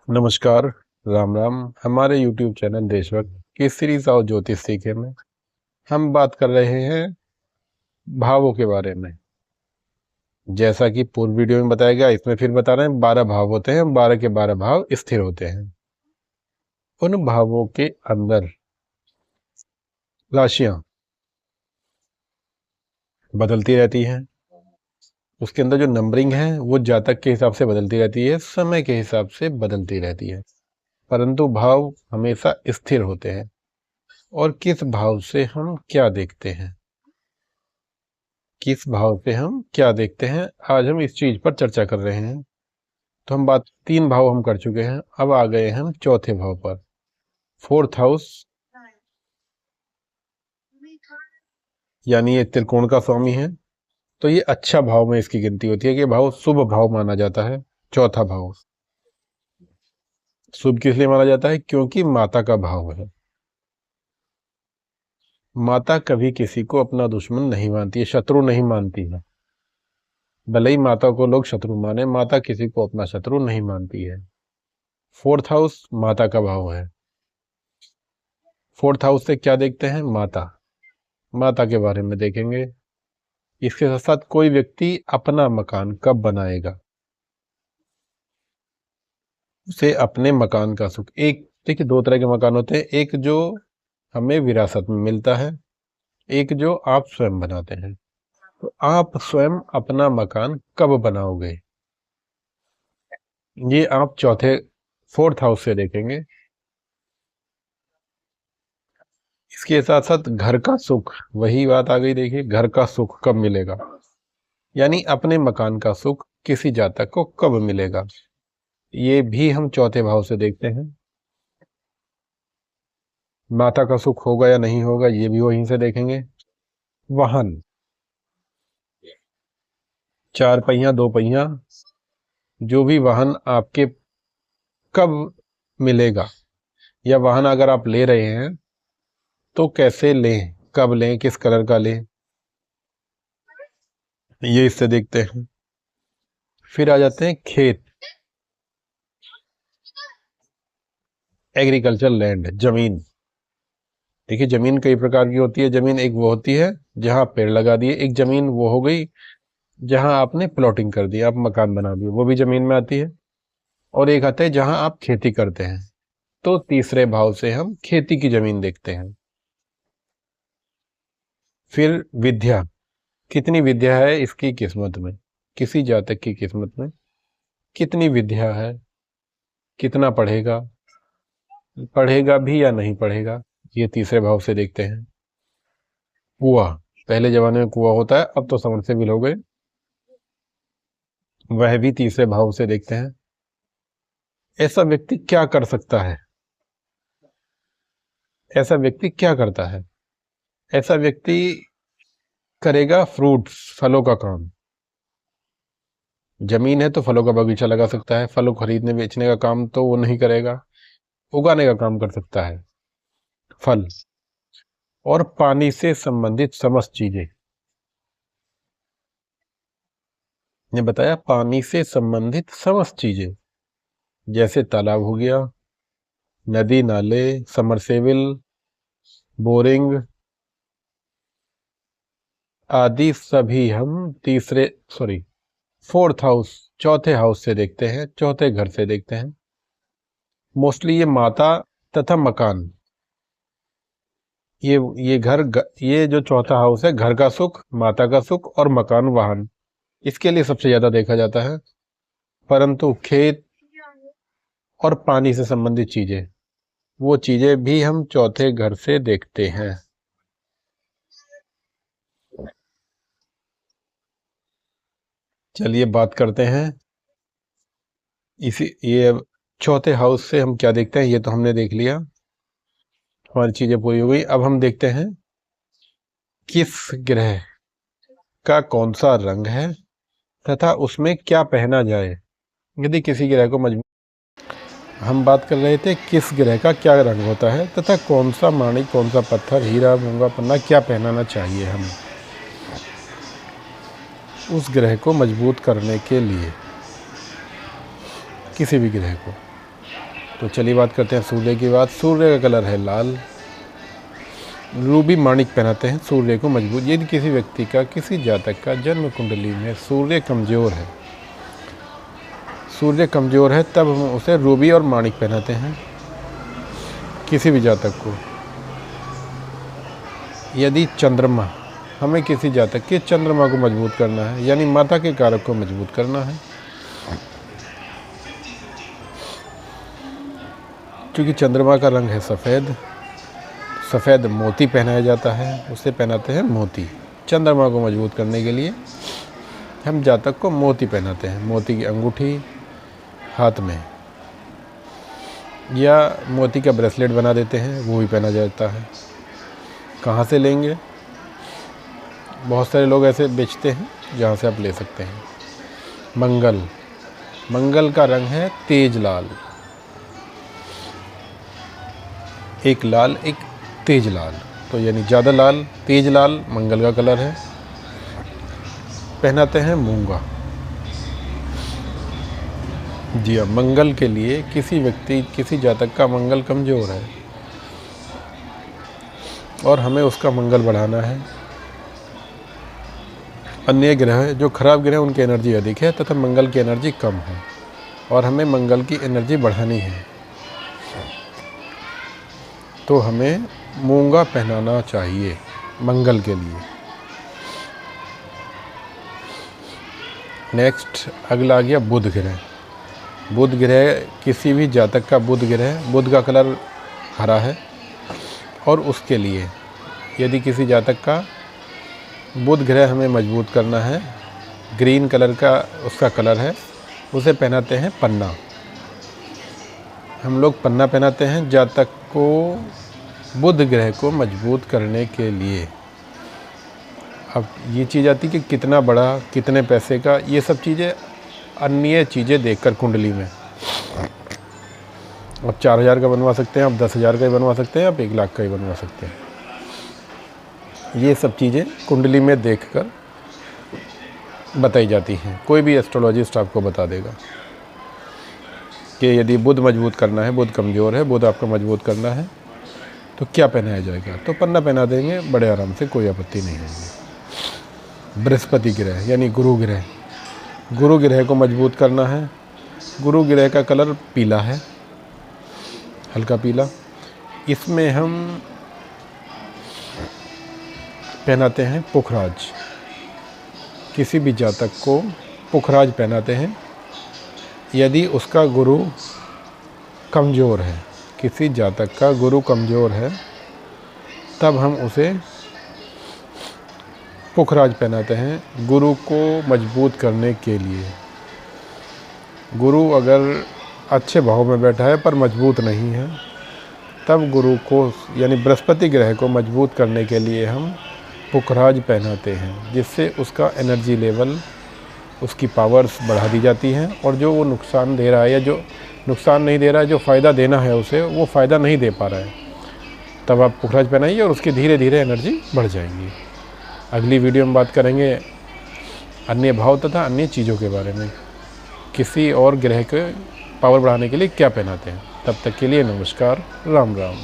नमस्कार, राम राम। हमारे YouTube channel देशभक्त की सीरीज और ज्योतिष सीखे में हम बात कर रहे हैं भावों के बारे में। जैसा कि पूर्व वीडियो में बताया गया, इसमें फिर बता रहे हैं 12 भाव होते हैं, 12 के 12 भाव स्थिर होते हैं। उन भावों के अंदर राशियां बदलती रहती हैं। उसके अंदर जो नंबरिंग है वो जातक के हिसाब से बदलती रहती है, समय के हिसाब से बदलती रहती है, परंतु भाव हमेशा स्थिर होते हैं। और किस भाव से हम क्या देखते हैं, किस भाव से हम क्या देखते हैं, आज हम इस चीज पर चर्चा कर रहे हैं। तो हम बात 3 भाव हम कर चुके हैं, अब आ गए हम चौथे भाव पर। 4th हाउस यानी ये त्रिकोण का स्वामी है, तो ये अच्छा भाव में इसकी गिनती होती है कि भाव शुभ भाव माना जाता है। चौथा भाव शुभ किस लिए माना जाता है? क्योंकि माता का भाव है। माता कभी किसी को अपना दुश्मन नहीं मानती है, शत्रु नहीं मानती है। भले ही माता को लोग शत्रु माने, माता किसी को अपना शत्रु नहीं मानती है। 4th हाउस माता का भाव है। 4th हाउस से क्या देखते हैं? माता, माता के बारे में देखेंगे। इसके साथ साथ कोई व्यक्ति अपना मकान कब बनाएगा, उसे अपने मकान का सुख। एक देखिए, 2 तरह के मकान होते हैं, एक जो हमें विरासत में मिलता है, एक जो आप स्वयं बनाते हैं। तो आप स्वयं अपना मकान कब बनाओगे, ये आप 4th हाउस से देखेंगे। इसके साथ साथ घर का सुख, वही बात आ गई। देखिए, घर का सुख कब मिलेगा, यानी अपने मकान का सुख किसी जातक को कब मिलेगा, ये भी हम चौथे भाव से देखते हैं। माता का सुख होगा या नहीं होगा, ये भी वहीं से देखेंगे। वाहन, 4 पहिया 2 पहिया, जो भी वाहन आपके कब मिलेगा, या वाहन अगर आप ले रहे हैं तो कैसे लें, कब लें, किस कलर का लें, ये इससे देखते हैं। फिर आ जाते हैं खेत, एग्रीकल्चर लैंड, जमीन। देखिए, जमीन कई प्रकार की होती है। जमीन एक वो होती है जहां पेड़ लगा दिए, एक जमीन वो हो गई जहां आपने प्लॉटिंग कर दी, आप मकान बना दिए, वो भी जमीन में आती है। और एक आता है जहां आप खेती करते हैं, तो तीसरे भाव से हम खेती की जमीन देखते हैं। फिर विद्या, कितनी विद्या है इसकी किस्मत में, किसी जातक की किस्मत में कितनी विद्या है, कितना पढ़ेगा, पढ़ेगा भी या नहीं पढ़ेगा, ये तीसरे भाव से देखते हैं। कुआं, पहले जमाने में कुआं होता है, अब तो समरसेबल हो गए, वह भी तीसरे भाव से देखते हैं। ऐसा व्यक्ति क्या कर सकता है, ऐसा व्यक्ति क्या करता है, ऐसा व्यक्ति करेगा फ्रूट्स, फलों का काम। जमीन है तो फलों का बगीचा लगा सकता है, फलों खरीदने बेचने का काम तो वो नहीं करेगा, उगाने का काम कर सकता है, फल। और पानी से संबंधित समस्त चीजें, ने बताया, पानी से संबंधित समस्त चीजें, जैसे तालाब हो गया, नदी नाले, समरसेबल, बोरिंग आदि सभी हम 4th हाउस, चौथे हाउस से देखते हैं, चौथे घर से देखते हैं। मोस्टली ये माता तथा मकान, ये घर, ये जो चौथा हाउस है, घर का सुख, माता का सुख और मकान, वाहन, इसके लिए सबसे ज्यादा देखा जाता है। परंतु खेत और पानी से संबंधित चीजें, वो चीजें भी हम चौथे घर से देखते हैं। चलिए बात करते हैं ये चौथे हाउस से हम क्या देखते हैं, ये तो हमने देख लिया, हमारी चीजें पूरी हो गई। अब हम देखते हैं किस ग्रह का कौन सा रंग है तथा उसमें क्या पहना जाए। यदि किसी ग्रह को हम बात कर रहे थे किस ग्रह का क्या रंग होता है तथा कौन सा माणिक, कौन सा पत्थर, हीरा, मूंगा, पन्ना क्या पहनाना चाहिए हमें उस ग्रह को मजबूत करने के लिए, किसी भी ग्रह को। तो चलिए बात करते हैं सूर्य की बात। सूर्य का कलर है लाल। रूबी माणिक पहनाते हैं सूर्य को मजबूत। यदि किसी व्यक्ति का, किसी जातक का जन्म कुंडली में सूर्य कमज़ोर है, सूर्य कमज़ोर है, तब हम उसे रूबी और माणिक पहनाते हैं किसी भी जातक को। यदि चंद्रमा, हमें किसी जातक के चंद्रमा को मजबूत करना है, यानी माता के कारक को मजबूत करना है, क्योंकि चंद्रमा का रंग है सफ़ेद, सफ़ेद मोती पहनाया जाता है, उसे पहनाते हैं मोती। चंद्रमा को मजबूत करने के लिए हम जातक को मोती पहनाते हैं, मोती की अंगूठी हाथ में, या मोती का ब्रेसलेट बना देते हैं, वो भी पहना जाता है। कहाँ से लेंगे? बहुत सारे लोग ऐसे बेचते हैं जहाँ से आप ले सकते हैं। मंगल, मंगल का रंग है तेज लाल, एक लाल एक तेज लाल, तो यानी ज़्यादा लाल, तेज लाल मंगल का कलर है। पहनाते हैं मूंगा। जी हाँ, मंगल के लिए किसी व्यक्ति, किसी जातक का मंगल कमज़ोर है और हमें उसका मंगल बढ़ाना है। अन्य ग्रह जो खराब ग्रह उनकी एनर्जी अधिक है तथा मंगल की एनर्जी कम है और हमें मंगल की एनर्जी बढ़ानी है, तो हमें मूंगा पहनाना चाहिए मंगल के लिए। नेक्स्ट अगला आ गया बुध ग्रह। बुध ग्रह, किसी भी जातक का बुध ग्रह, बुध का कलर हरा है और उसके लिए यदि किसी जातक का बुध ग्रह हमें मजबूत करना है, ग्रीन कलर का उसका कलर है, उसे पहनाते हैं पन्ना। हम लोग पन्ना पहनाते हैं जातक को बुध ग्रह को मजबूत करने के लिए। अब ये चीज़ आती कि कितना बड़ा, कितने पैसे का, ये सब चीज़ें अन्य चीज़ें देखकर कुंडली में आप 4000 का बनवा सकते हैं, आप 10,000 का ही बनवा सकते हैं, आप 1 लाख का ही बनवा सकते हैं। ये सब चीज़ें कुंडली में देखकर बताई जाती हैं। कोई भी एस्ट्रोलॉजिस्ट आपको बता देगा कि यदि बुध मजबूत करना है, बुध कमज़ोर है, बुध आपका मजबूत करना है, तो क्या पहनाया जाएगा? तो पन्ना पहना देंगे बड़े आराम से, कोई आपत्ति नहीं होगी। बृहस्पति ग्रह यानी गुरु ग्रह, गुरु ग्रह को मजबूत करना है। गुरु ग्रह का कलर पीला है, हल्का पीला। इसमें हम पहनाते हैं पुखराज। किसी भी जातक को पुखराज पहनाते हैं यदि उसका गुरु कमज़ोर है। किसी जातक का गुरु कमज़ोर है तब हम उसे पुखराज पहनाते हैं गुरु को मजबूत करने के लिए। गुरु अगर अच्छे भाव में बैठा है पर मजबूत नहीं है, तब गुरु को यानी बृहस्पति ग्रह को मजबूत करने के लिए हम पुखराज पहनाते हैं, जिससे उसका एनर्जी लेवल, उसकी पावर्स बढ़ा दी जाती हैं और जो वो नुकसान दे रहा है या जो नुकसान नहीं दे रहा है, जो फ़ायदा देना है उसे, वो फ़ायदा नहीं दे पा रहा है, तब आप पुखराज पहनाइए और उसकी धीरे धीरे एनर्जी बढ़ जाएगी। अगली वीडियो में बात करेंगे अन्य भाव तथा अन्य चीज़ों के बारे में, किसी और ग्रह के पावर बढ़ाने के लिए क्या पहनाते हैं। तब तक के लिए नमस्कार, राम राम।